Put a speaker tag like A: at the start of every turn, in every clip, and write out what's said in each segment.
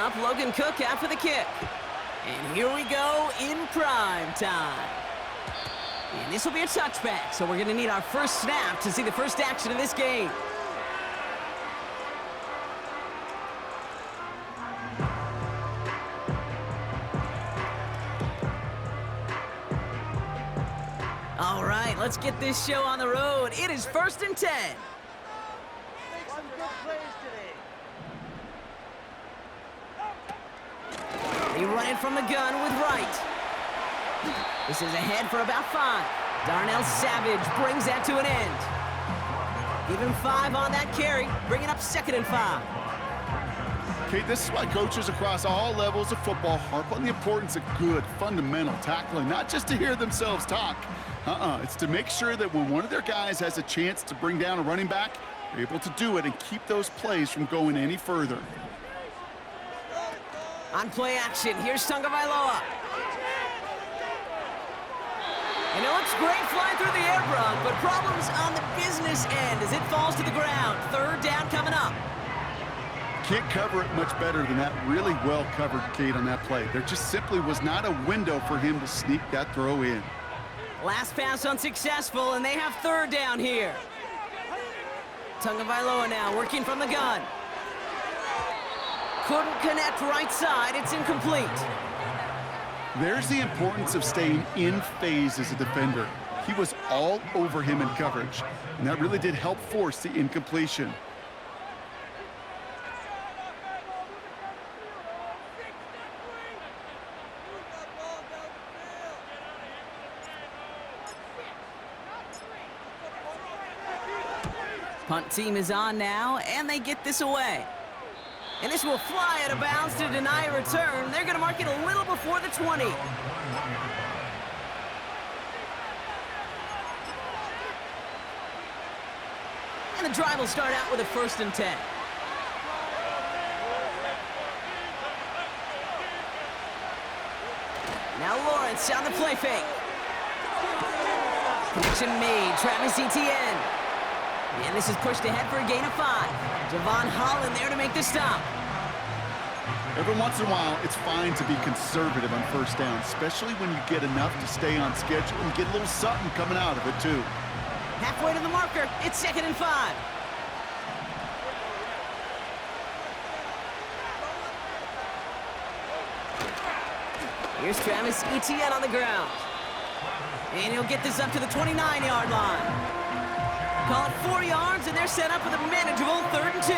A: up, Logan Cook out for the kick. And here we go in prime time. And this will be a touchback, so we're going to need our first snap to see the first action of this game. All right, let's get this show on the road. It is 1st and 10. They run it from the gun with Wright. This is ahead for about 5. Darnell Savage brings that to an end. Give him 5 on that carry, bringing up 2nd and 5.
B: Okay, this is why coaches across all levels of football harp on the importance of good, fundamental tackling, not just to hear themselves talk. It's to make sure that when one of their guys has a chance to bring down a running back, they're able to do it and keep those plays from going any further.
A: On play action, here's Tagovailoa. And it looks great flying through the air, Brock, but problems on the business end as it falls to the ground. 3rd down coming up.
B: Can't cover it much better than that. Really well covered, Kate, on that play. There just simply was not a window for him to sneak that throw in.
A: Last pass unsuccessful, and they have 3rd down here. Tagovailoa now working from the gun. Couldn't connect right side. It's incomplete.
B: There's the importance of staying in phase as a defender. He was all over him in coverage, and that really did help force the incompletion.
A: Punt team is on now, and they get this away. And this will fly out of bounds to deny a return. They're going to mark it a little before the 20. And the drive will start out with a 1st and 10. Now Lawrence on the play fake. Connection made, Travis Etienne. And this is pushed ahead for a gain of 5. Javon Holland there to make the stop.
B: Every once in a while, it's fine to be conservative on 1st down, especially when you get enough to stay on schedule and get a little something coming out of it, too.
A: Halfway to the marker, it's 2nd and 5. Here's Travis Etienne on the ground. And he'll get this up to the 29-yard line. Call it 4 yards, and they're set up with a manageable 3rd and 2.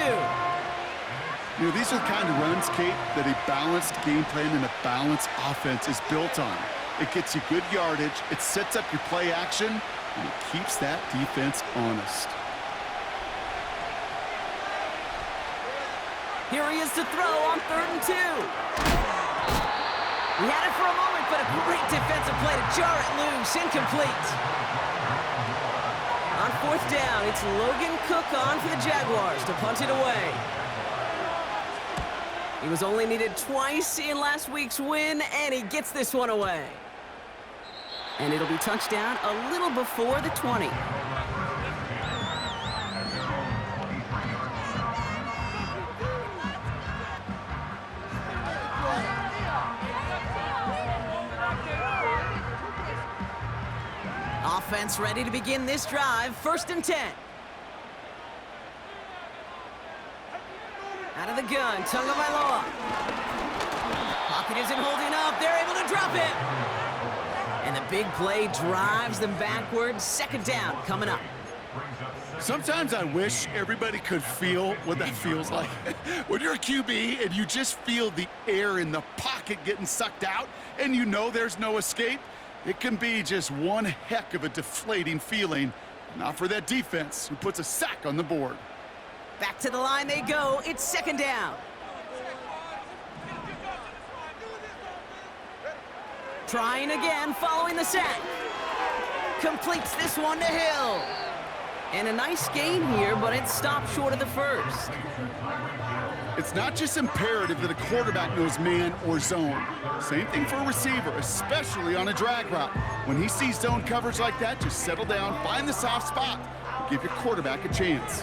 B: You know, these are the kind of runs, Kate, that a balanced game plan and a balanced offense is built on. It gets you good yardage, it sets up your play action, and it keeps that defense honest.
A: Here he is to throw on 3rd and 2. He had it for a moment, but a great defensive play to jar it loose. Incomplete. On 4th down, it's Logan Cook on for the Jaguars to punt it away. He was only needed twice in last week's win, and he gets this one away. And it'll be touchdown a little before the 20. Offense ready to begin this drive. 1st and 10. Out of the gun, Tagovailoa. Pocket isn't holding up. They're able to drop it. And the big play drives them backwards. 2nd down coming up.
B: Sometimes I wish everybody could feel what that feels like. When you're a QB and you just feel the air in the pocket getting sucked out and you know there's no escape, it can be just one heck of a deflating feeling. Not for that defense who puts a sack on the board.
A: Back to the line they go. It's 2nd down. Trying again following the sack. Completes this one to Hill. And a nice gain here, but it stopped short of the 1st.
B: It's not just imperative that a quarterback knows man or zone. Same thing for a receiver, especially on a drag route. When he sees zone coverage like that, just settle down, find the soft spot, and give your quarterback a chance.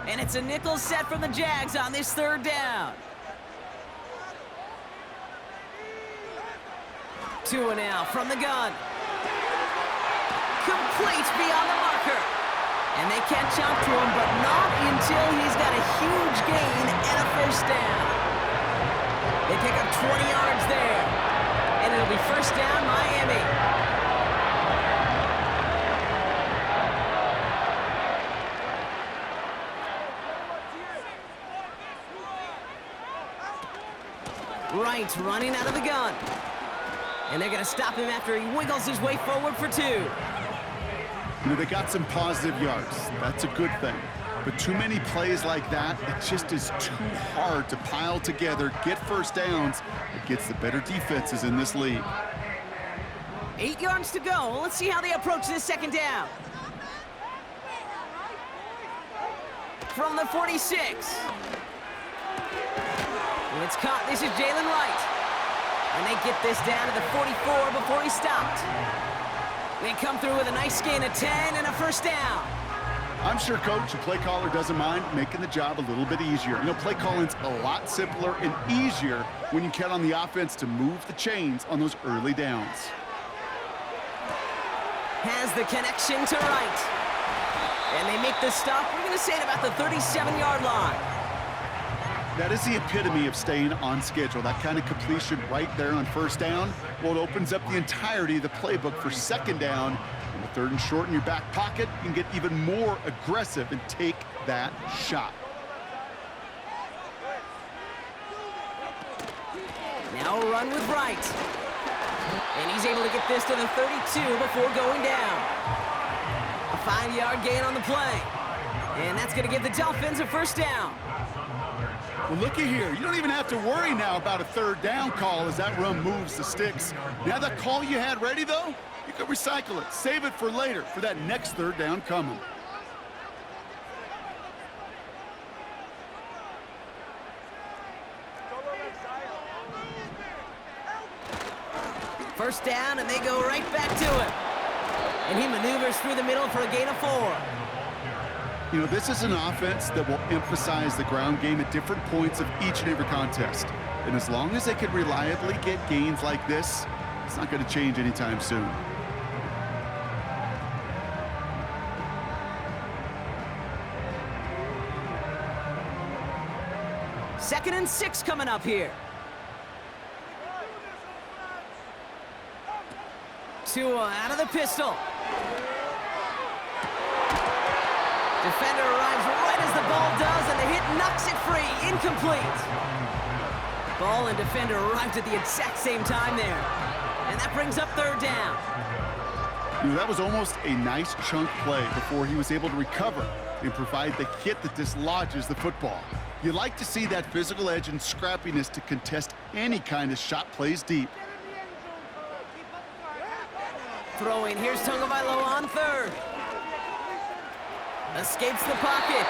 A: And it's a nickel set from the Jags on this 3rd down. Tua now from the gun. Complete beyond the marker. And they catch up to him, but not until he's got a huge gain and a first down. They pick up 20 yards there. And it'll be first down, Miami. Wright running out of the gun. And they're going to stop him after he wiggles his way forward for 2.
B: You know, they got some positive yards. That's a good thing. But too many plays like that, it just is too hard to pile together, get first downs against the better defenses in this league.
A: 8 yards to go. Let's see how they approach this second down. From the 46. And it's caught. This is Jalen Wright. And they get this down to the 44 before he stopped. They come through with a nice gain of 10 and a first down.
B: I'm sure, Coach, the play caller doesn't mind making the job a little bit easier. You know, play calling's a lot simpler and easier when you count on the offense to move the chains on those early downs.
A: Has the connection to Wright. And they make the stop, we're going to say, at about the 37-yard line.
B: That is the epitome of staying on schedule. That kind of completion right there on first down. Well, it opens up the entirety of the playbook for second down. And the 3rd and short in your back pocket, you can get even more aggressive and take that shot.
A: Now a run with Wright. And he's able to get this to the 32 before going down. A 5-yard gain on the play. And that's going to give the Dolphins a first down.
B: Well, looky here. You don't even have to worry now about a 3rd down call as that run moves the sticks. Now that call you had ready, though, you can recycle it. Save it for later for that next 3rd down coming.
A: First down, and they go right back to him. And he maneuvers through the middle for a gain of 4.
B: You know, this is an offense that will emphasize the ground game at different points of each and every contest. And as long as they can reliably get gains like this, it's not going to change anytime soon.
A: Second and 6 coming up here. Tua out of the pistol. Defender arrives right as the ball does, and the hit knocks it free. Incomplete. Ball and defender arrived at the exact same time there. And that brings up 3rd down.
B: You know, that was almost a nice chunk play before he was able to recover and provide the hit that dislodges the football. You like to see that physical edge and scrappiness to contest any kind of shot plays deep.
A: Throwing, here's Tagovailoa on 3rd. Escapes the pocket.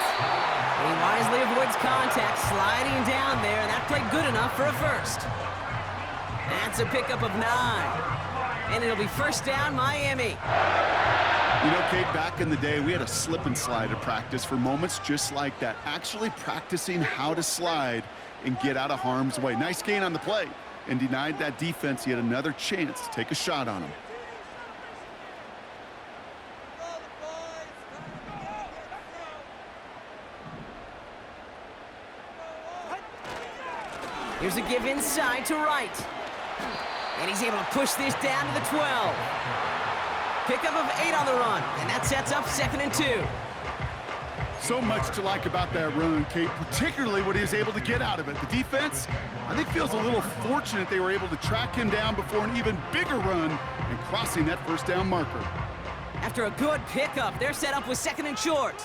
A: He wisely avoids contact, sliding down there, and that played good enough for a first. That's a pickup of 9. And it'll be first down, Miami.
B: You know, Kate, back in the day, we had a slip and slide at practice for moments just like that. Actually practicing how to slide and get out of harm's way. Nice gain on the play, and denied that defense yet another chance to take a shot on him.
A: Here's a give inside to Wright. And he's able to push this down to the 12. Pickup of 8 on the run, and that sets up 2nd and 2.
B: So much to like about that run, Kate, particularly what he was able to get out of it. The defense, I think, feels a little fortunate they were able to track him down before an even bigger run and crossing that first down marker.
A: After a good pickup, they're set up with 2nd and short.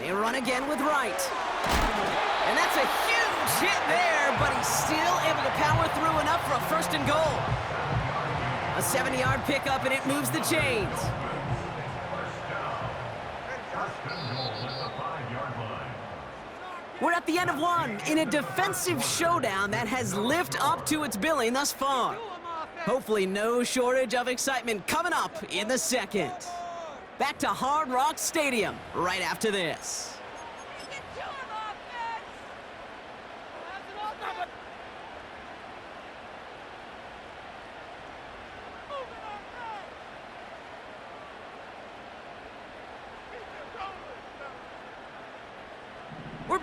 A: They run again with Wright. And that's a huge hit there, but he's still able to power through enough for a 1st and goal. A 70-yard pickup, and it moves the chains. We're at the end of one in a defensive showdown that has lived up to its billing thus far. Hopefully no shortage of excitement coming up in the second. Back to Hard Rock Stadium right after this.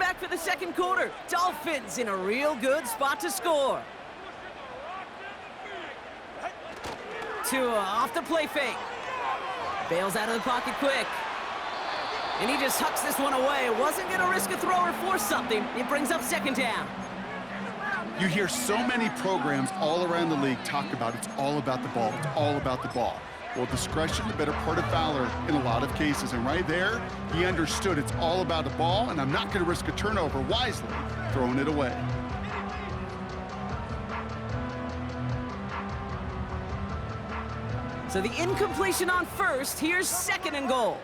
A: back for the second quarter. Dolphins in a real good spot to score. Tua off the play fake. Bails out of the pocket quick. And he just hucks this one away. Wasn't going to risk a throw or force something. It brings up second down.
B: You hear so many programs all around the league talk about it's all about the ball. It's all about the ball. Well, discretion, the better part of valor in a lot of cases. And right there, he understood it's all about the ball, and I'm not going to risk a turnover wisely, throwing it away.
A: So the incompletion on first. Here's second and goal.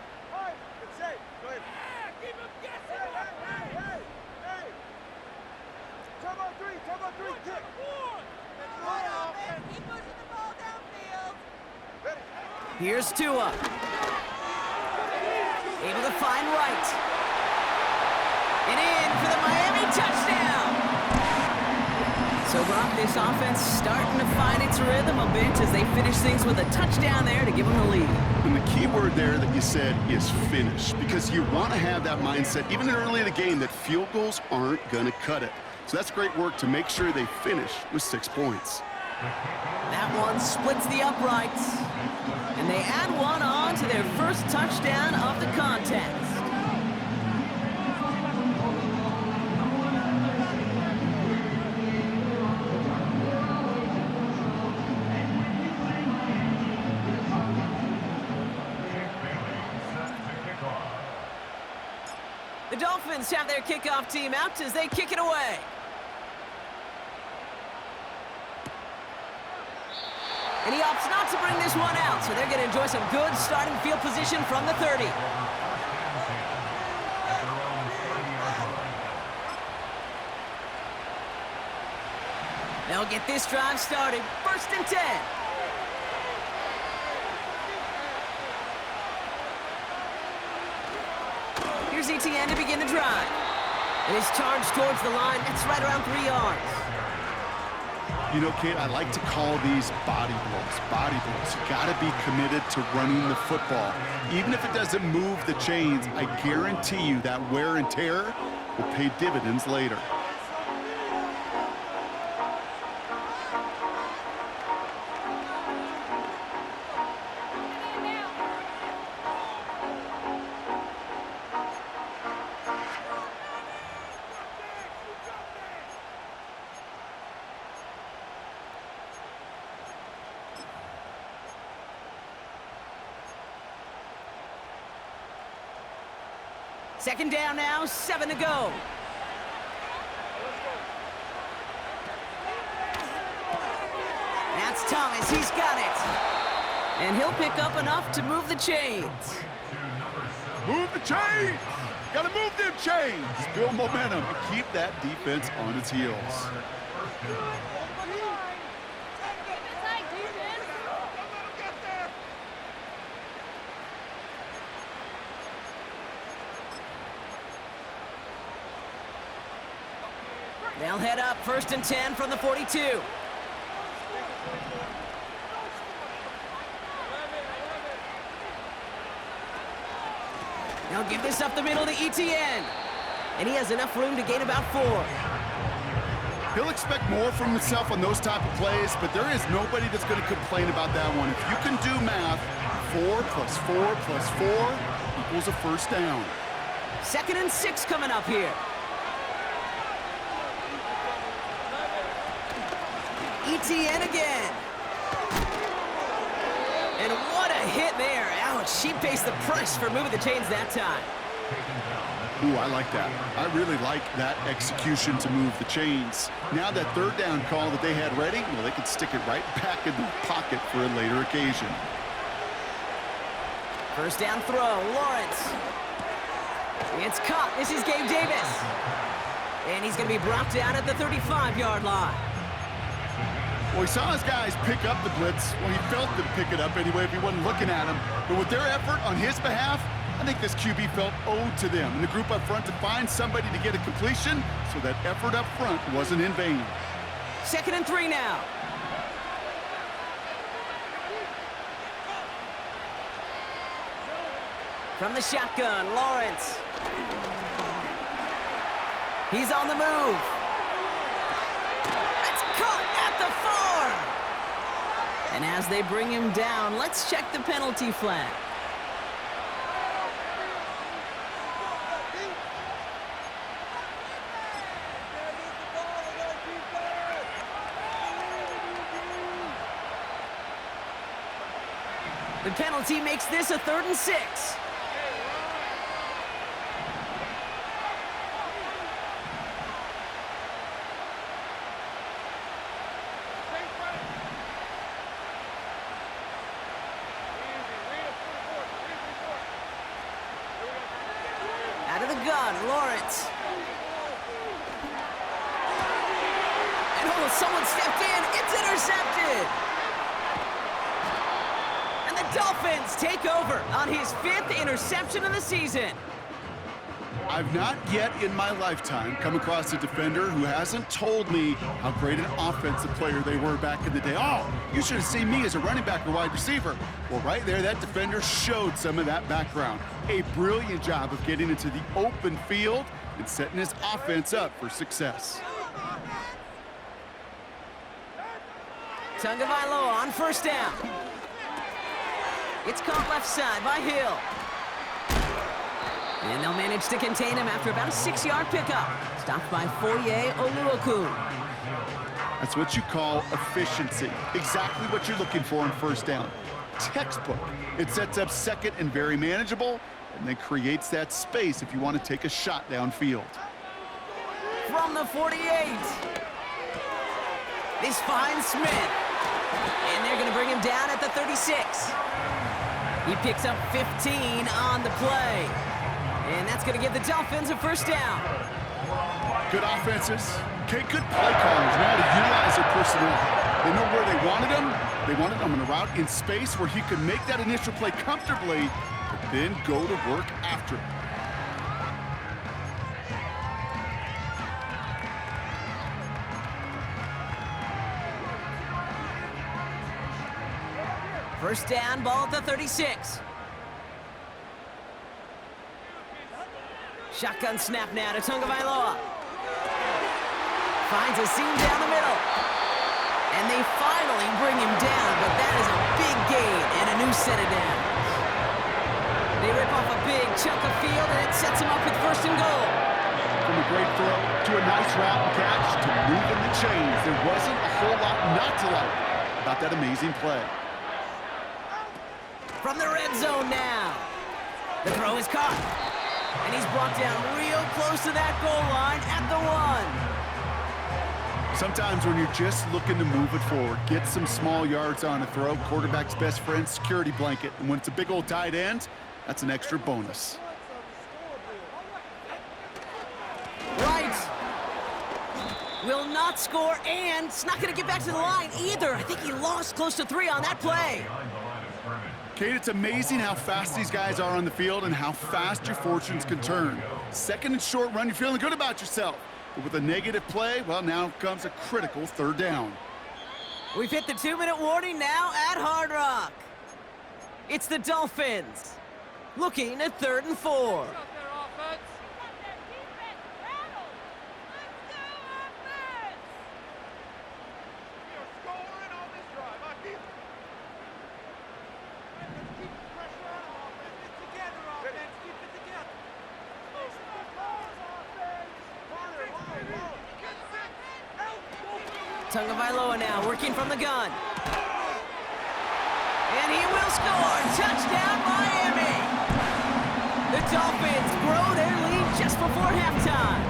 A: Here's Tua. Able to find right. And in for the Miami touchdown. So Brock, this offense starting to find its rhythm a bit as they finish things with a touchdown there to give them the lead.
B: And the key word there that you said is finish, because you want to have that mindset, even early in the game, that field goals aren't going to cut it. So that's great work to make sure they finish with 6 points.
A: That one splits the uprights. And they add one on to their first touchdown of the contest. The Dolphins have their kickoff team out as they kick it away. And he opts not to bring this one out, so they're going to enjoy some good starting field position from the 30. They'll get this drive started. 1st and 10. Here's ETN to begin the drive. And his charge towards the line, that's right around 3 yards.
B: You know, Kate, I like to call these body blows. Body blows. You got to be committed to running the football. Even if it doesn't move the chains, I guarantee you that wear and tear will pay dividends later.
A: Second down now, 7 to go. That's Thomas, he's got it. And he'll pick up enough to move the chains.
B: Move the chains! Gotta move them chains! Build momentum and keep that defense on its heels.
A: They'll head up 1st and 10 from the 42. They'll give this up the middle to ETN. And he has enough room to gain about 4.
B: He'll expect more from himself on those type of plays, but there is nobody that's going to complain about that one. If you can do math, 4 plus 4 plus 4 equals a 1st down.
A: 2nd and 6 coming up here. ETN again. And what a hit there. Ouch, she pays the price for moving the chains that time.
B: Ooh, I like that. I really like that execution to move the chains. Now that 3rd down call that they had ready, well, they could stick it right back in the pocket for a later occasion.
A: 1st down throw, Lawrence. It's caught. This is Gabe Davis. And he's going to be brought down at the 35-yard line.
B: Well, he saw his guys pick up the blitz. Well, he felt them pick it up anyway if he wasn't looking at him. But with their effort on his behalf, I think this QB felt owed to them and the group up front to find somebody to get a completion, so that effort up front wasn't in vain.
A: 2nd and 3 now. From the shotgun, Lawrence. He's on the move. It's caught at the 4. And as they bring him down, let's check the penalty flag. The penalty makes this a 3rd and 6. Out of the gun, Lawrence. And oh, someone stepped in. It's intercepted. And the Dolphins take over on his 5th interception of the season.
B: I've not yet in my lifetime come across a defender who hasn't told me how great an offensive player they were back in the day. Oh, you should have seen me as a running back or wide receiver. Well, right there, that defender showed some of that background. A brilliant job of getting into the open field and setting his offense up for success.
A: Tagovailoa on 1st down. It's caught left side by Hill. And they'll manage to contain him after about a 6-yard pickup. Stopped by Foye Oluokun.
B: That's what you call efficiency. Exactly what you're looking for on 1st down. Textbook. It sets up 2nd and very manageable, and then creates that space if you want to take a shot downfield.
A: From the 48. This finds Smith. And they're going to bring him down at the 36. He picks up 15 on the play. And that's going to give the Dolphins a 1st down.
B: Good offenses. Okay, good play callers. Now to utilize their personnel. They know where they wanted him. They wanted him on a route in space where he could make that initial play comfortably, but then go to work after it.
A: First down, ball at the 36. Shotgun snap now to Tagovailoa. Finds a seam down the middle. And they finally bring him down, but that is a big gain and a new set of downs. They rip off a big chunk of field, and it sets him up with 1st and goal.
B: From a great throw to a nice route and catch to moving the chains, there wasn't a whole lot not to like about that amazing play.
A: From the red zone now. The throw is caught. And he's brought down real close to that goal line at the 1.
B: Sometimes when you're just looking to move it forward, get some small yards on a throw, quarterback's best friend, security blanket. And when it's a big old tight end, that's an extra bonus.
A: Right. Will not score, and it's not going to get back to the line either. I think he lost close to 3 on that play.
B: Kate, it's amazing how fast these guys are on the field and how fast your fortunes can turn. 2nd and short run, you're feeling good about yourself. But with a negative play, well, now comes a critical 3rd down.
A: We've hit the 2-minute warning now at Hard Rock. It's the Dolphins looking at 3rd and 4. Tagovailoa now working from the gun. And he will score. Touchdown, Miami. The Dolphins grow their lead just before halftime.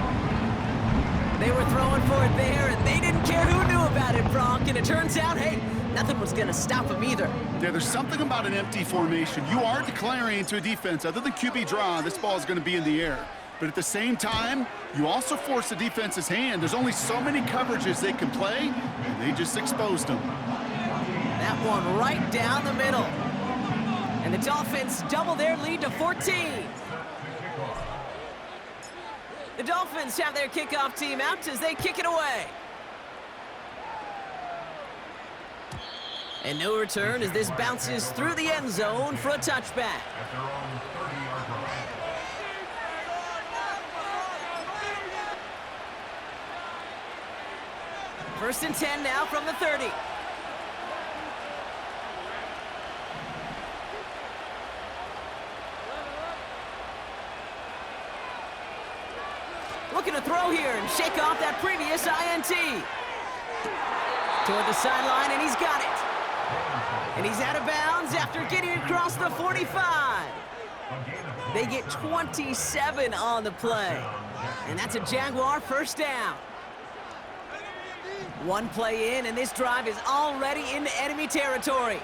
A: They were throwing for it there, and they didn't care who knew about it, Bronk. And it turns out, hey, nothing was going to stop them either.
B: Yeah, there's something about an empty formation. You are declaring to a defense, other than QB draw, this ball is going to be in the air. But at the same time, you also force the defense's hand. There's only so many coverages they can play, and they just exposed them.
A: That one right down the middle. And the Dolphins double their lead to 14. The Dolphins have their kickoff team out as they kick it away. And no return as this bounces through the end zone for a touchback. First and 10 now from the 30. Looking to throw here and shake off that previous INT. Toward the sideline, and he's got it. And he's out of bounds after getting across the 45. They get 27 on the play. And that's a Jaguar first down. One play in, and this drive is already into enemy territory.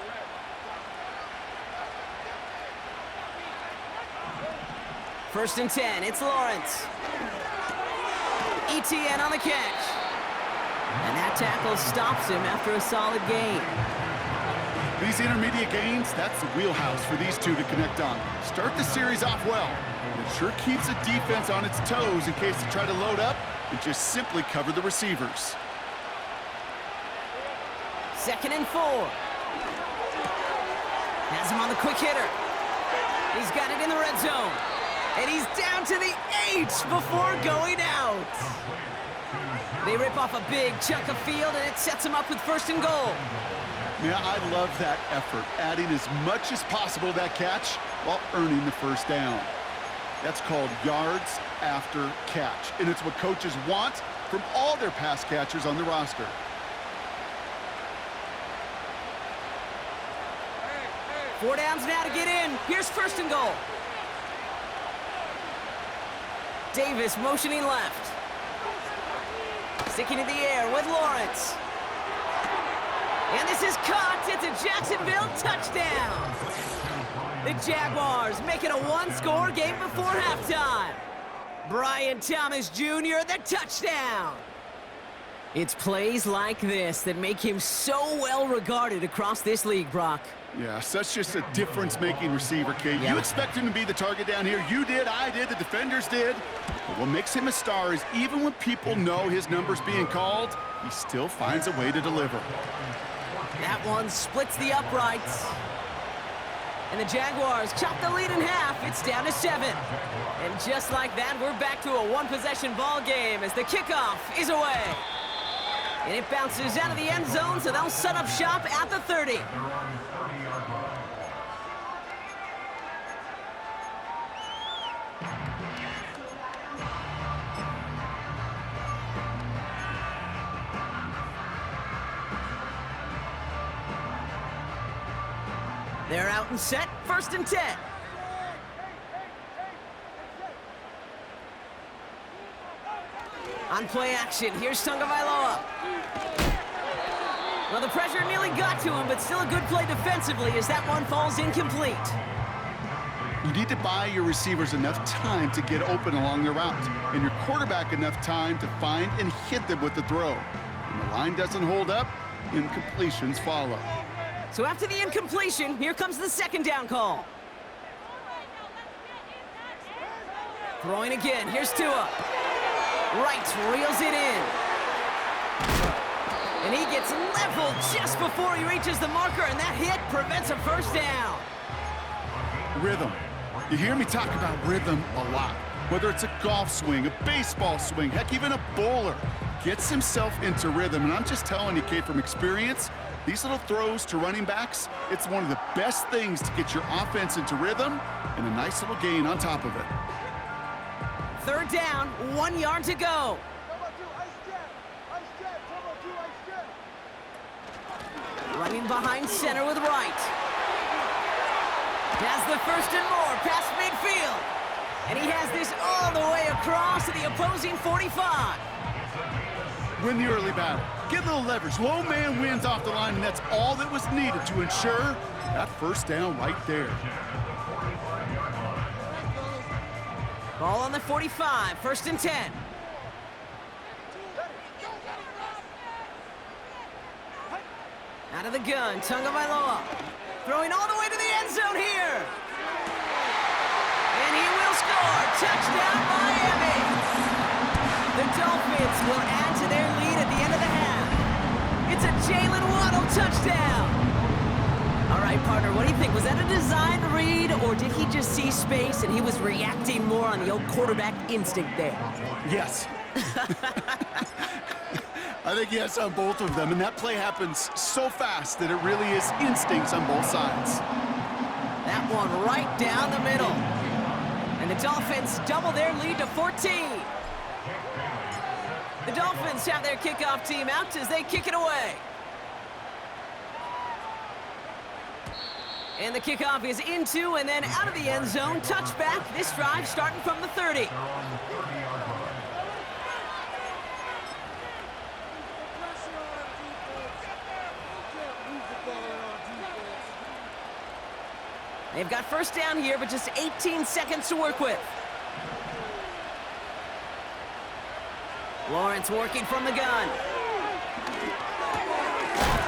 A: First and 10, it's Lawrence. ETN on the catch. And that tackle stops him after a solid gain.
B: These intermediate gains, that's the wheelhouse for these two to connect on. Start the series off well. It sure keeps the defense on its toes in case they try to load up and just simply cover the receivers.
A: Second and 4. Has him on the quick hitter. He's got it in the red zone. And he's down to the 8 before going out. They rip off a big chunk of field, and it sets him up with first and goal.
B: Yeah, I love that effort, adding as much as possible to that catch while earning the first down. That's called yards after catch, and it's what coaches want from all their pass catchers on the roster.
A: Four downs now to get in. Here's first and goal. Davis motioning left. Sticking in the air with Lawrence. And this is caught. It's a Jacksonville touchdown. The Jaguars make it a one-score game before halftime. Brian Thomas Jr., the touchdown. It's plays like this that make him so well regarded across this league, Brock.
B: Yeah, such just a difference-making receiver, Kate.
A: Yeah.
B: You expect him to be the target down here. You did, I did, the defenders did. But what makes him a star is even when people know his number's being called, he still finds a way to deliver.
A: That one splits the uprights. And the Jaguars chop the lead in half. It's down to 7. And just like that, we're back to a one-possession ball game as the kickoff is away. And it bounces out of the end zone, so they'll set up shop at the 30. They're out and set, first and 10. On play action, here's Tagovailoa. Well, the pressure nearly got to him, but still a good play defensively as that one falls incomplete.
B: You need to buy your receivers enough time to get open along the route, and your quarterback enough time to find and hit them with the throw. When the line doesn't hold up, incompletions follow.
A: So after the incompletion, here comes the second down call. Throwing again, here's Tua. Right, reels it in. And he gets leveled just before he reaches the marker, and that hit prevents a first down.
B: Rhythm. You hear me talk about rhythm a lot. Whether it's a golf swing, a baseball swing, heck, even a bowler gets himself into rhythm. And I'm just telling you, Kate, from experience, these little throws to running backs, it's one of the best things to get your offense into rhythm and a nice little gain on top of it.
A: Third down, 1 yard to go. Running behind center with Wright. Has the first and more past midfield. And he has this all the way across to the opposing 45.
B: Win the early battle. Get a little leverage. Low man wins off the line, and that's all that was needed to ensure that first down right there.
A: Ball on the 45, first and 10. Out of the gun, Tagovailoa. Throwing all the way to the end zone here. And he will score. Touchdown, Miami. The Dolphins will add to their lead at the end of the half. It's a Jalen Waddle touchdown. All right, partner, what do you think? Was that a design read, or did he just see space and he was reacting more on the old quarterback instinct there?
B: Yes. I think yes on both of them, and that play happens so fast that it really is instincts on both sides.
A: That one right down the middle. And the Dolphins double their lead to 14. The Dolphins have their kickoff team out as they kick it away. And the kickoff is into and then out of the end zone. Touchback, this drive starting from the 30. They've got first down here, but just 18 seconds to work with. Lawrence working from the gun.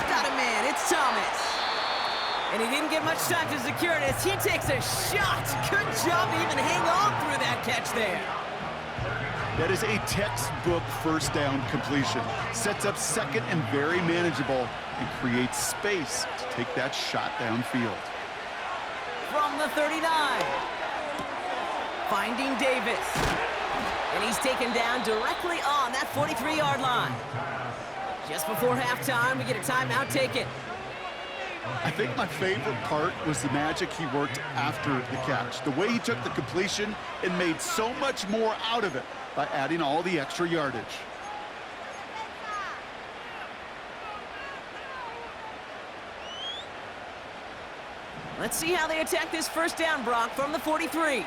A: Got a man, it's Thomas. And he didn't get much time to secure it as he takes a shot. Good job to even hang on through that catch there.
B: That is a textbook first down completion. Sets up second and very manageable and creates space to take that shot downfield.
A: From the 39. Finding Davis. And he's taken down directly on that 43-yard line. Just before halftime, we get a timeout taken.
B: I think my favorite part was the magic he worked after the catch. The way he took the completion and made so much more out of it by adding all the extra yardage.
A: Let's see how they attack this first down, Brock, from the 43.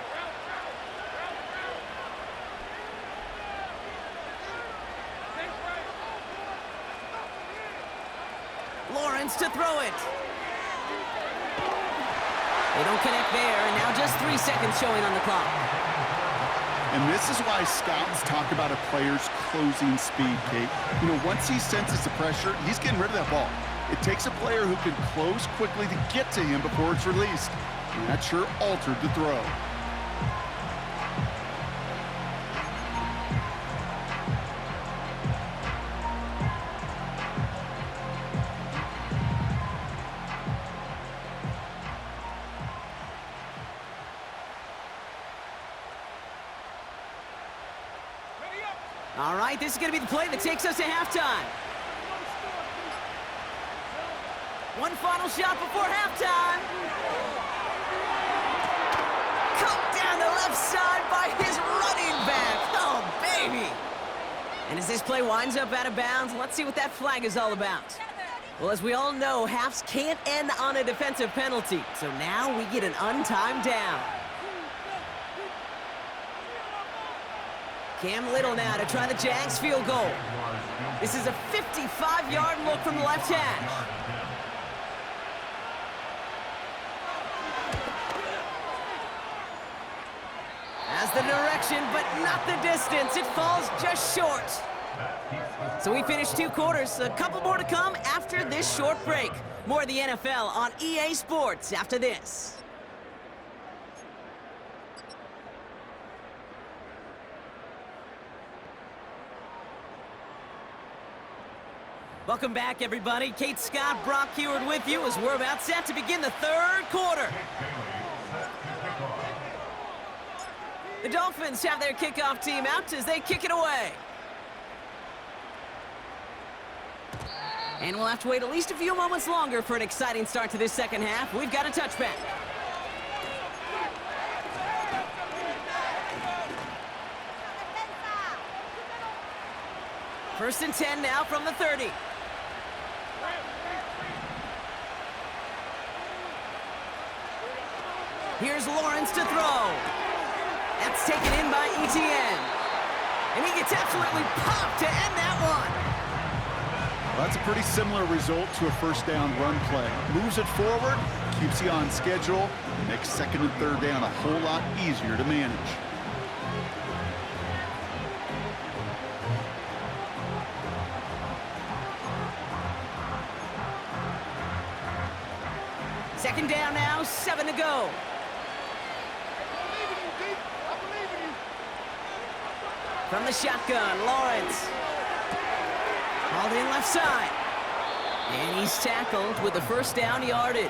A: Lawrence to throw it. They don't connect there, and now just 3 seconds showing on the clock.
B: And this is why scouts talk about a player's closing speed, Kate. You know, once he senses the pressure, he's getting rid of that ball. It takes a player who can close quickly to get to him before it's released. And that sure altered the throw.
A: All right, this is going to be the play that takes us to halftime. One final shot before halftime. Cut down the left side by his running back. Oh, baby. And as this play winds up out of bounds, let's see what that flag is all about. Well, as we all know, halves can't end on a defensive penalty. So now we get an untimed down. Cam Little now to try the Jags field goal. This is a 55-yard look from the left hash. Has the direction, but not the distance. It falls just short. So we finished 2 quarters. A couple more to come after this short break. More of the NFL on EA Sports after this. Welcome back, everybody. Kate Scott, Brock Heward with you as we're about set to begin the 3rd quarter. The Dolphins have their kickoff team out as they kick it away. And we'll have to wait at least a few moments longer for an exciting start to this second half. We've got a touchback. First and 10 now from the 30. Here's Lawrence to throw. That's taken in by ETN. And he gets absolutely popped to end that one.
B: Well, that's a pretty similar result to a first down run play. Moves it forward, keeps you on schedule, and makes second and third down a whole lot easier to manage.
A: Second down now, 7 to go. From the shotgun, Lawrence. Hauled in left side. And he's tackled with the first down yardage.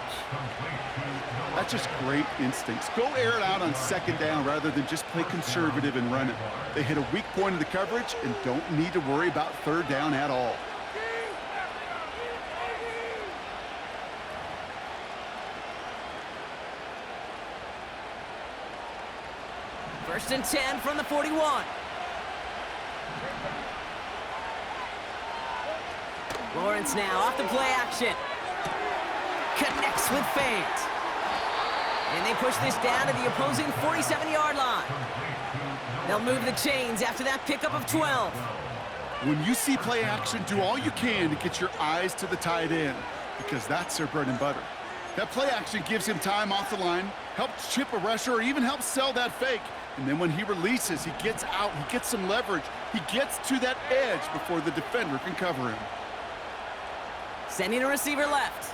B: That's just great instincts. Go air it out on second down rather than just play conservative and run it. They hit a weak point in the coverage and don't need to worry about third down at all.
A: First and 10 from the 41. Lawrence now off the play action. Connects with Fant. And they push this down to the opposing 47-yard line. They'll move the chains after that pickup of 12.
B: When you see play action, do all you can to get your eyes to the tight end, because that's their bread and butter. That play action gives him time off the line, helps chip a rusher, or even helps sell that fake. And then when he releases, he gets out, he gets some leverage. He gets to that edge before the defender can cover him.
A: Sending a receiver left.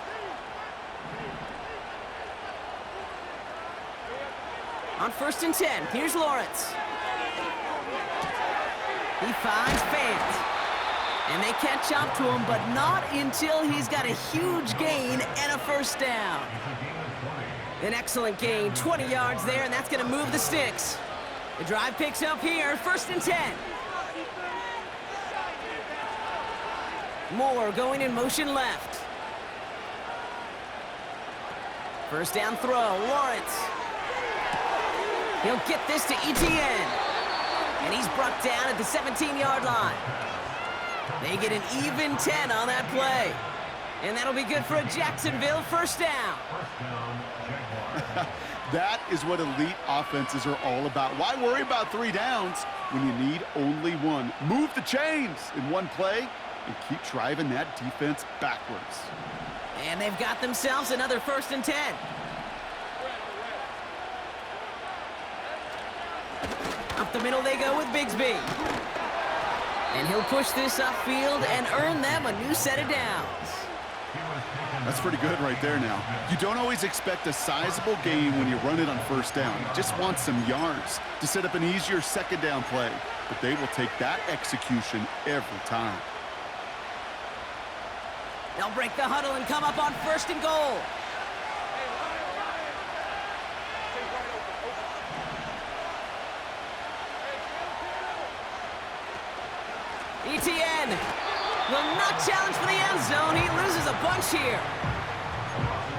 A: On first and 10, here's Lawrence. He finds Fant. And they catch up to him, but not until he's got a huge gain and a first down. An excellent gain, 20 yards there, and that's going to move the sticks. The drive picks up here, first and 10. Moore going in motion left. First down throw, Lawrence. He'll get this to ETN. And he's brought down at the 17-yard line. They get an even 10 on that play. And that'll be good for a Jacksonville first down.
B: That is what elite offenses are all about. Why worry about 3 downs when you need only one? Move the chains in one play and keep driving that defense backwards.
A: And they've got themselves another first and 10. Up the middle they go with Bigsby. And he'll push this upfield and earn them a new set of downs.
B: That's pretty good right there now. You don't always expect a sizable gain when you run it on first down. You just want some yards to set up an easier second down play. But they will take that execution every time.
A: They'll break the huddle and come up on first and goal. ETN will not challenge for the end zone. He loses a bunch here.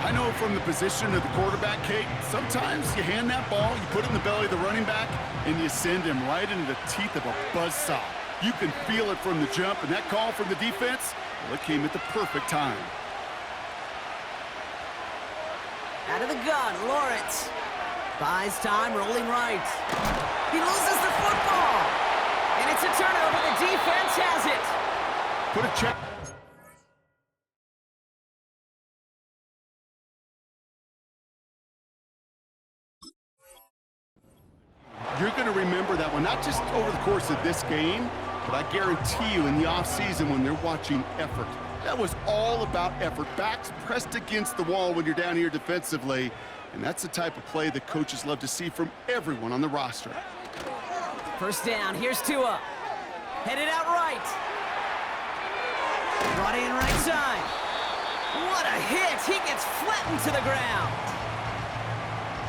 B: I know from the position of the quarterback, Kate, sometimes you hand that ball, you put it in the belly of the running back, and you send him right into the teeth of a buzzsaw. You can feel it from the jump, and that call from the defense, well, it came at the perfect time.
A: Out of the gun, Lawrence. Buys time, rolling right. He loses the football. And it's a turnover. The defense has it.
B: Put a check. You're going to remember that one, not just over the course of this game, but I guarantee you in the offseason when they're watching effort. That was all about effort. Backs pressed against the wall when you're down here defensively. And that's the type of play that coaches love to see from everyone on the roster.
A: First down, here's Tua. Headed out right. Brought in right side. What a hit! He gets flattened to the ground.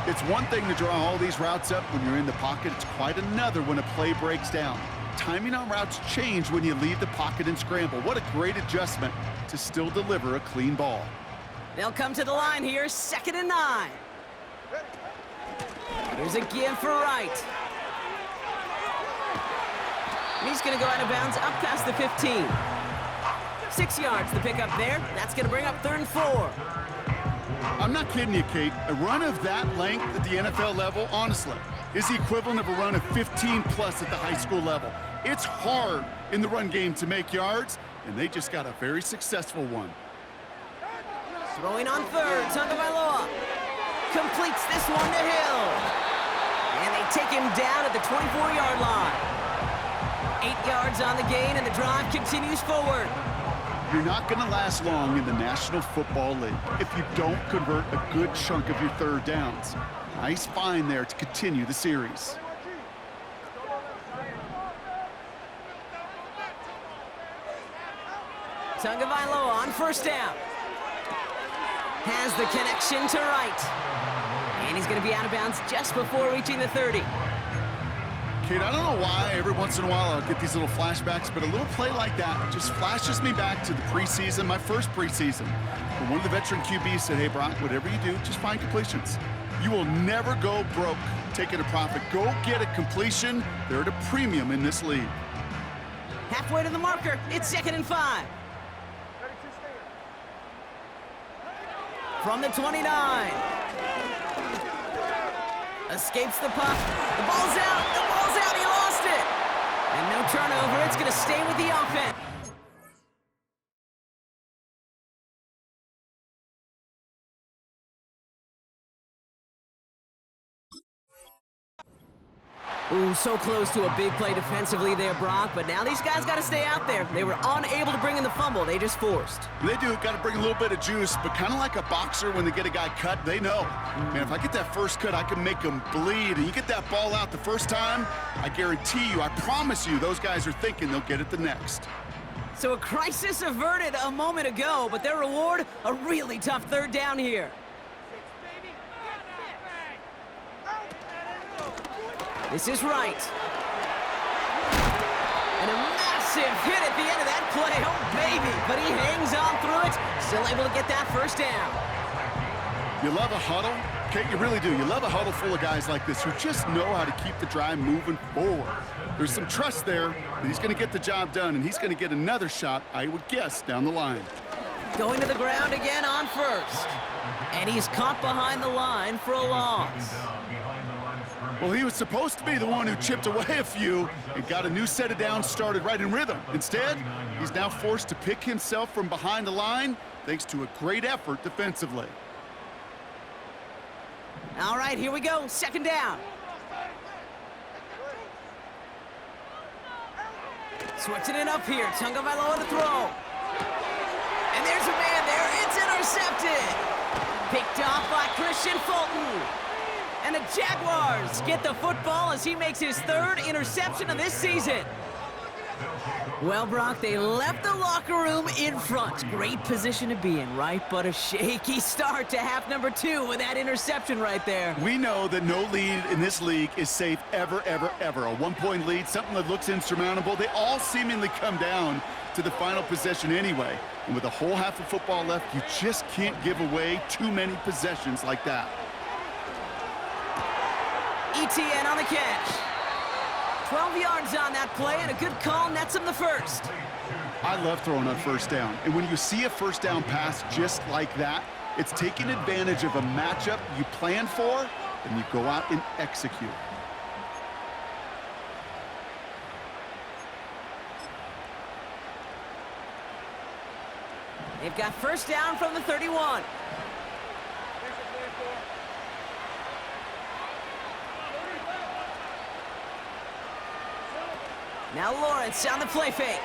B: It's one thing to draw all these routes up when you're in the pocket. It's quite another when a play breaks down. Timing on routes change when you leave the pocket and scramble. What a great adjustment to still deliver a clean ball.
A: They'll come to the line here, second and 9. Here's a give for Wright. He's going to go out of bounds up past the 15. 6 yards the pickup there. That's going to bring up 3rd and 4.
B: I'm not kidding you, Kate. A run of that length at the NFL level, honestly, is the equivalent of a run of 15-plus at the high school level. It's hard in the run game to make yards, and they just got a very successful one.
A: Throwing on 3rd, Tagovailoa completes this one to Hill. And they take him down at the 24-yard line. 8 yards on the gain, and the drive continues forward.
B: You're not going to last long in the National Football League if you don't convert a good chunk of your 3rd downs. Nice find there to continue the series.
A: Tagovailoa on first down. Has the connection to Wright. And he's going to be out of bounds just before reaching the 30.
B: Kate, I don't know why every once in a while I'll get these little flashbacks, but a little play like that just flashes me back to the preseason, my first preseason. When one of the veteran QBs said, hey, Brock, whatever you do, just find completions. You will never go broke taking a profit. Go get a completion. They're at a premium in this league.
A: Halfway to the marker. It's 2nd and 5. From the 29. Escapes the puck. The ball's out. The ball's out. He lost it. And no turnover. It's going to stay with the offense. Ooh, so close to a big play defensively there, Brock, but now these guys got to stay out there. They were unable to bring in the fumble. They just forced.
B: They do. Got to bring a little bit of juice, but kind of like a boxer when they get a guy cut, they know. Man, if I get that first cut, I can make them bleed. And you get that ball out the first time, I guarantee you, I promise you, those guys are thinking they'll get it the next.
A: So a crisis averted a moment ago, but their reward, a really tough 3rd down here. This is right. And a massive hit at the end of that play. Oh, baby. But he hangs on through it. Still able to get that first down.
B: You love a huddle? Okay, you really do. You love a huddle full of guys like this who just know how to keep the drive moving forward. There's some trust there that he's going to get the job done, and he's going to get another shot, I would guess, down the line.
A: Going to the ground again on first. And he's caught behind the line for a loss.
B: Well, he was supposed to be the one who chipped away a few and got a new set of downs started right in rhythm. Instead, he's now forced to pick himself from behind the line thanks to a great effort defensively.
A: All right, here we go. 2nd down. Switching it up here. Tagovailoa to throw. And there's a man there. It's intercepted. Picked off by Christian Fulton. And the Jaguars get the football as he makes his 3rd interception of this season. Well, Brock, they left the locker room in front. Great position to be in, right? But a shaky start to half number 2 with that interception right there.
B: We know that no lead in this league is safe ever, ever, ever. A 1-point lead, something that looks insurmountable. They all seemingly come down to the final possession anyway. And with a whole half of football left, you just can't give away too many possessions like that.
A: ETN on the catch. 12 yards on that play, and a good call nets him the first.
B: I love throwing on first down. And when you see a first down pass just like that, it's taking advantage of a matchup you plan for, and you go out and execute.
A: They've got first down from the 31. Now Lawrence on the play fake.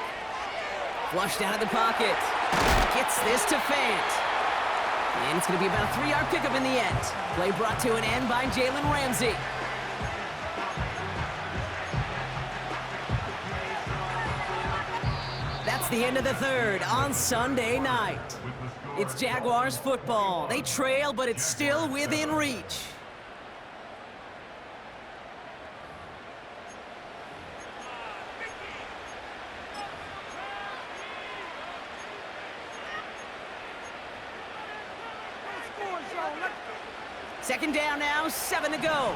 A: Flushed out of the pocket. Gets this to Fant. And it's going to be about a 3-yard pickup in the end. Play brought to an end by Jalen Ramsey. That's the end of the 3rd on Sunday night. It's Jaguars football. They trail, but it's still within reach. Second down now, 7 to go.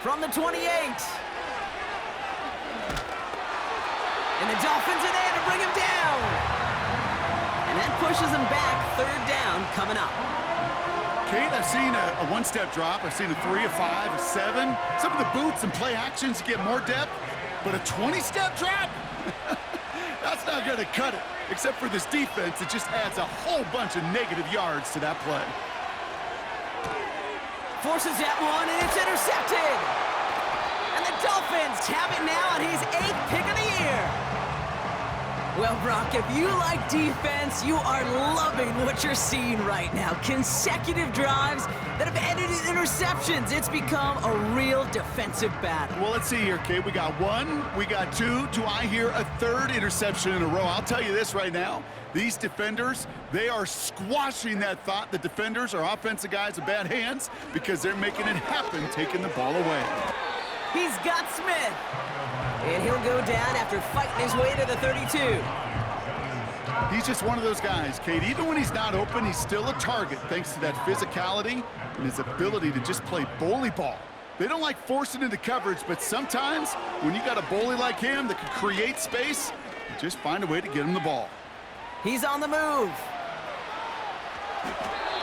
A: From the 28. And the Dolphins are there to bring him down. And that pushes him back. 3rd down coming up.
B: Kate, I've seen a one-step drop. I've seen a 3, a 5, a 7. Some of the boots and play actions get more depth, but a 20-step drop? That's not going to cut it. Except for this defense, it just adds a whole bunch of negative yards to that play.
A: Forces that one, and it's intercepted. And the Dolphins have it now on his 8th pick of the year. Well, Brock, if you like defense, you are loving what you're seeing right now. Consecutive drives that have ended in interceptions. It's become a real defensive battle.
B: Well, let's see here, Kate. We got 1, we got 2. Do I hear a 3rd interception in a row? I'll tell you this right now. These defenders, they are squashing that thought. The defenders are offensive guys in bad hands because they're making it happen, taking the ball away.
A: He's got Smith. And he'll go down after fighting his way to the 32.
B: He's just one of those guys, Kate. Even when he's not open, he's still a target thanks to that physicality and his ability to just play bully ball. They don't like forcing into coverage, but sometimes when you got a bully like him that can create space, you just find a way to get him the ball.
A: He's on the move.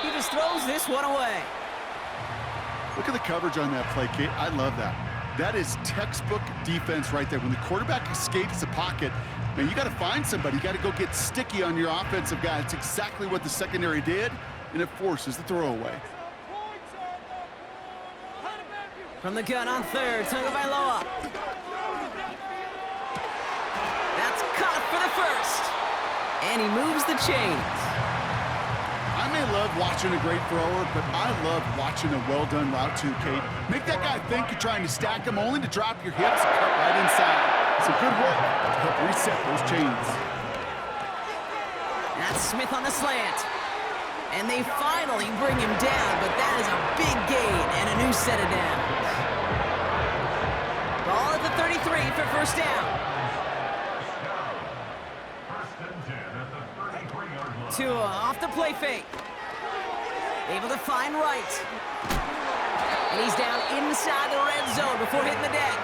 A: He just throws this one away.
B: Look at the coverage on that play, Kate. I love that. That is textbook defense right there. When the quarterback escapes the pocket, man, you got to find somebody. You got to go get sticky on your offensive guy. It's exactly what the secondary did, and it forces the throwaway.
A: From the gun on third, Tagovailoa. That's caught for the first. And he moves the chains.
B: I may love watching a great thrower, but I love watching a well-done route too, Kate. Make that guy think you're trying to stack him only to drop your hips and cut right inside. Some good work to help reset those chains.
A: That's Smith on the slant. And they finally bring him down, but that is a big gain and a new set of downs. Ball at the 33 for first down. Tua off the play fake. Able to find Wright. And he's down inside the red zone before hitting the deck.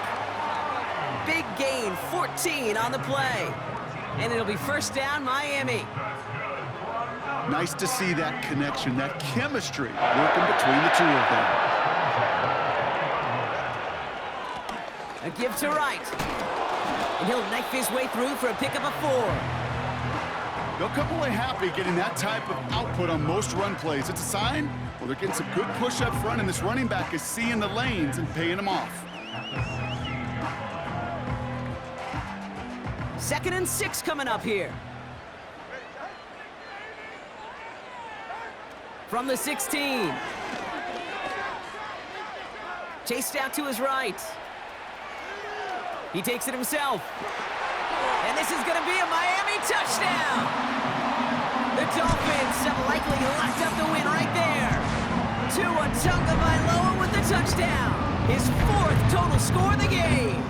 A: Big gain, 14 on the play. And it'll be first down, Miami.
B: Nice to see that connection, that chemistry working between the two of them.
A: A give to Wright. And he'll knife his way through for a pickup of 4.
B: They'll come away happy getting that type of output on most run plays. It's a sign, well, they're getting some good push up front, and this running back is seeing the lanes and paying them off.
A: 2nd and 6 coming up here. From the 16. Chased out to his right. He takes it himself. And this is going to be a Miami touchdown. The Dolphins have likely locked up the win right there. Tua Tagovailoa with the touchdown. His 4th total score of the game.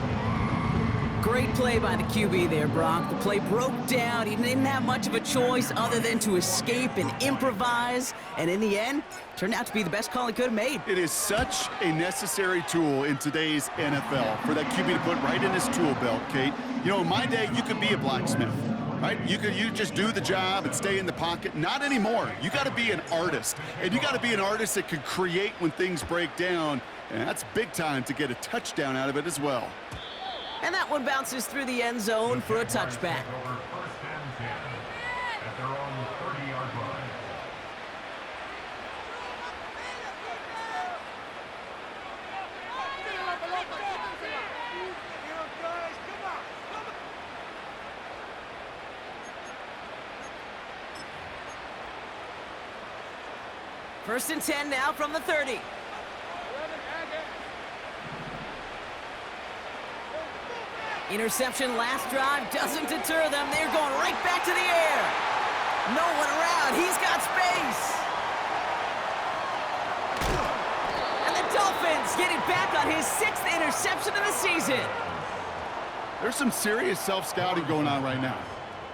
A: Great play by the QB there, Brock. The play broke down. He didn't have much of a choice other than to escape and improvise. And in the end, turned out to be the best call he could have made.
B: It is such a necessary tool in today's NFL for that QB to put right in his tool belt, Kate. You know, in my day, you could be a blacksmith, right? You just do the job and stay in the pocket. Not anymore. You got to be an artist. And you got to be an artist that can create when things break down. And that's big time to get a touchdown out of it as well.
A: And that one bounces through the end zone for a touchback. First and 10 now from the 30. Interception last drive doesn't deter them. They're going right back to the air. No one around. He's got space. And the Dolphins get it back on his 6th interception of the season.
B: There's some serious self-scouting going on right now.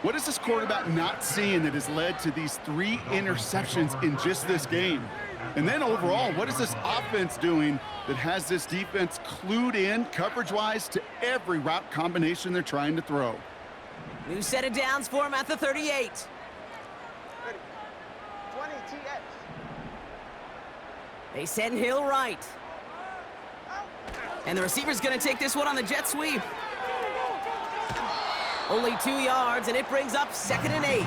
B: What is this quarterback not seeing that has led to these 3 interceptions in just this game? And then overall, what is this offense doing that has this defense clued in coverage-wise to every route combination they're trying to throw?
A: New set of downs for him at the 38.
C: 20 TX.
A: They send Hill right. And the receiver's going to take this one on the jet sweep. Only 2 yards, and it brings up 2nd and 8.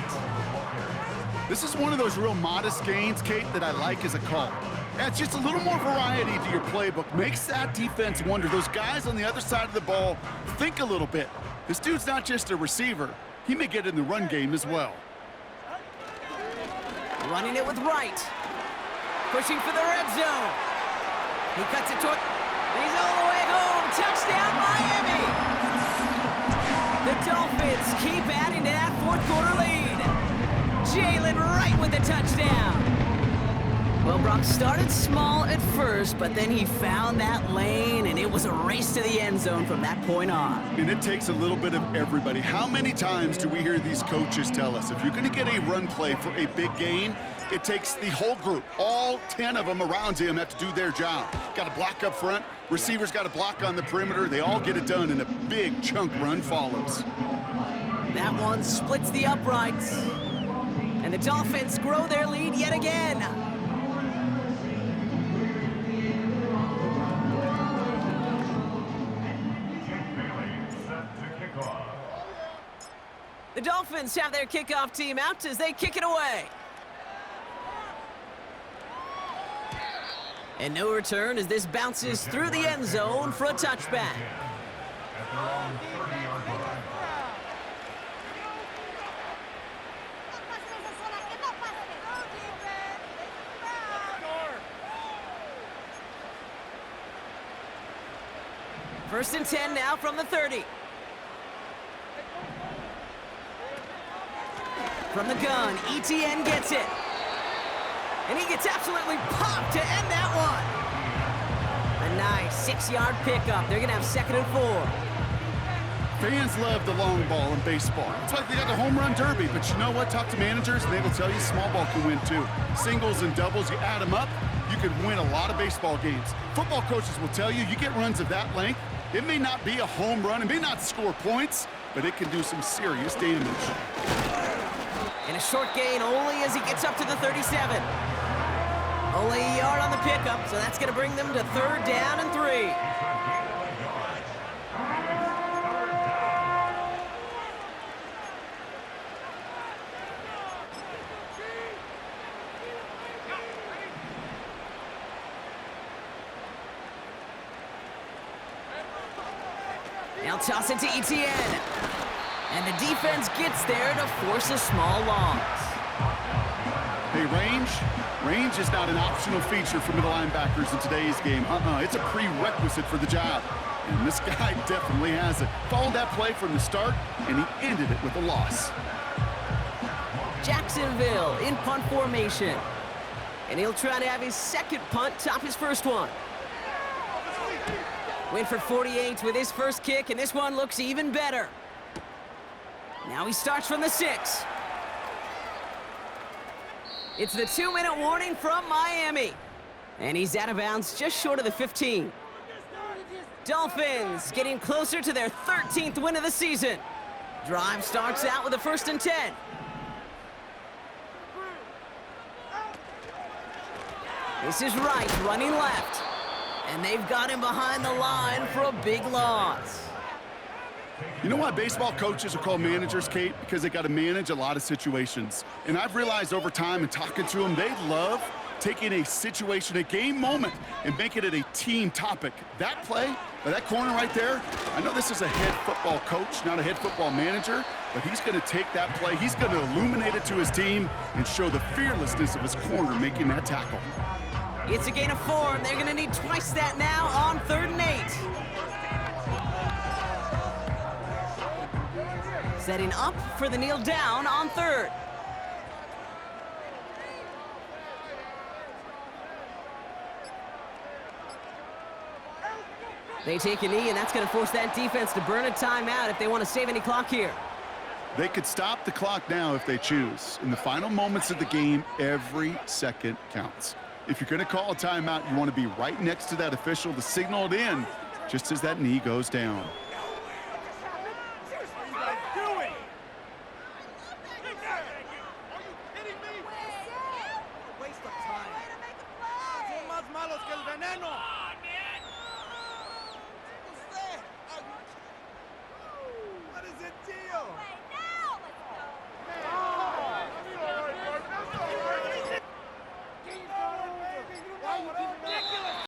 B: This is one of those real modest gains, Kate, that I like as a call. Adds just a little more variety to your playbook. Makes that defense wonder. Those guys on the other side of the ball think a little bit. This dude's not just a receiver. He may get in the run game as well.
A: Running it with Wright. Pushing for the red zone. He cuts it toward... He's all the way home. Touchdown, Miami! The Dolphins keep adding to that 4th quarter lead. Jalen Wright with the touchdown. Well, Brock started small at first, but then he found that lane, and it was a race to the end zone from that point on.
B: And it takes a little bit of everybody. How many times do we hear these coaches tell us, if you're going to get a run play for a big gain, it takes the whole group. All 10 of them around him have to do their job. Got to block up front. Receivers got to block on the perimeter. They all get it done, and a big chunk run follows.
A: That one splits the uprights. And the Dolphins grow their lead yet again. The Dolphins have their kickoff team out as they kick it away. And no return as this bounces through the end zone for a touchback. First and 10 now from the 30. From the gun, ETN gets it. And he gets absolutely popped to end that one. A nice 6-yard pickup. They're going to have 2nd and 4.
B: Fans love the long ball in baseball. It's like they got the home run derby, but you know what? Talk to managers, and they will tell you small ball can win too. Singles and doubles, you add them up, you could win a lot of baseball games. Football coaches will tell you, you get runs of that length, it may not be a home run, it may not score points, but it can do some serious damage.
A: And a short gain only as he gets up to the 37. Only a yard on the pickup, so that's going to bring them to 3rd down and 3. Now toss it to ETN. And the defense gets there to force a small loss.
B: Hey, range is not an optional feature for middle linebackers in today's game. It's a prerequisite for the job. And this guy definitely has it. Followed that play from the start, and he ended it with a loss.
A: Jacksonville in punt formation. And he'll try to have his 2nd punt top his 1st one. Went for 48 with his first kick, and this one looks even better. Now he starts from the 6. It's the 2-minute warning from Miami. And he's out of bounds just short of the 15. Dolphins getting closer to their 13th win of the season. Drive starts out with a 1st and 10. This is Wright running left. And they've got him behind the line for a big loss.
B: You know why baseball coaches are called managers, Kate? Because they got to manage a lot of situations. And I've realized over time and talking to them, they love taking a situation, a game moment, and making it a team topic. That play, that corner right there, I know this is a head football coach, not a head football manager, but he's going to take that play, he's going to illuminate it to his team and show the fearlessness of his corner making that tackle.
A: It's a gain of 4, and they're going to need twice that now on 3rd and 8. Setting up for the kneel down on 3rd. They take a knee, and that's going to force that defense to burn a timeout if they want to save any clock here.
B: They could stop the clock now if they choose. In the final moments of the game, every second counts. If you're going to call a timeout, you want to be right next to that official to signal it in just as that knee goes down.